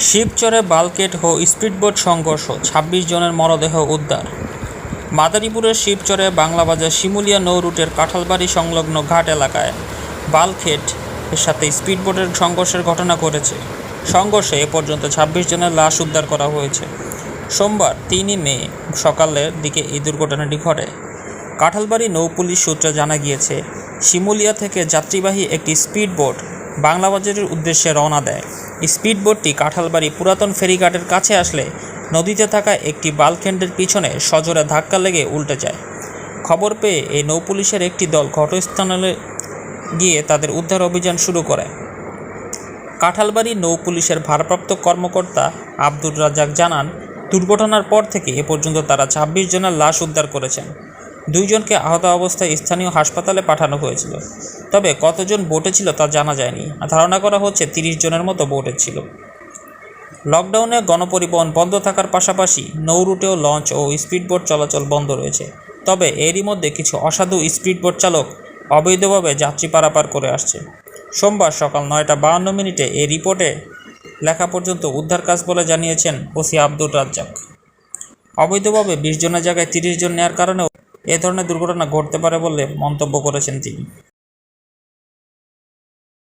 শিবচরে বালকেট ও speedboat সংঘর্ষ, ২৬ জনের মরদেহ উদ্ধার। মাদারীপুরের শিবচরে বাংলাবাজার শিমুলিয়া নৌ রুটের কাঁঠালবাড়ি সংলগ্ন ঘাট এলাকায় বালকেট এর সাথে স্পিডবোটের সংঘর্ষের ঘটনা ঘটেছে। সংঘর্ষে এ পর্যন্ত ২৬ জনের লাশ উদ্ধার করা হয়েছে। সোমবার ৩ মে সকালের দিকে এই দুর্ঘটনাটি ঘটে। কাঁঠালবাড়ি নৌ পুলিশ সূত্রে জানা গিয়েছে, শিমুলিয়া থেকে যাত্রীবাহী একটি স্পিডবোট বাংলাবাজারের উদ্দেশ্যে রওনা দেয়। স্পিডবোটটি কাঁঠালবাড়ি পুরাতন ফেরিঘাটের কাছে আসলে নদীতে থাকা একটি বালকেটের পিছনে সজোরে ধাক্কা লেগে উল্টে যায়। খবর পেয়ে এই নৌপুলিশের একটি দল ঘটনাস্থলে গিয়ে তাদের উদ্ধার অভিযান শুরু করে। কাঁঠালবাড়ি নৌ পুলিশের ভারপ্রাপ্ত কর্মকর্তা আব্দুর রাজ্জাক জানান, দুর্ঘটনার পর থেকে এ পর্যন্ত তারা ২৬ জনের লাশ উদ্ধার করেছেন। ২ জনকে আহত অবস্থায় স্থানীয় হাসপাতালে পাঠানো হয়েছিল। তবে কতজন বোটে ছিল তা জানা যায়নি। ধারণা করা হচ্ছে ৩০ জনের মতো বোটে ছিল। লকডাউনে গণপরিবহন বন্ধ থাকার পাশাপাশি নৌ রুটেও লঞ্চ ও স্পিডবোট চলাচল বন্ধ রয়েছে। তবে এরই মধ্যে কিছু অসাধু স্পিডবোট চালক অবৈধভাবে যাত্রী পারাপার করে আসছে। সোমবার সকাল ৯টা ৫২ এই রিপোর্টে লেখা পর্যন্ত উদ্ধার কাজ বলে জানিয়েছেন ওসি আব্দুর রাজ্জাক। অবৈধভাবে ২০ জনের জায়গায় ৩০ জন নেওয়ার কারণেও এ ধরনের দুর্ঘটনা ঘটতে পারে বলে মন্তব্য করেছেন তিনি।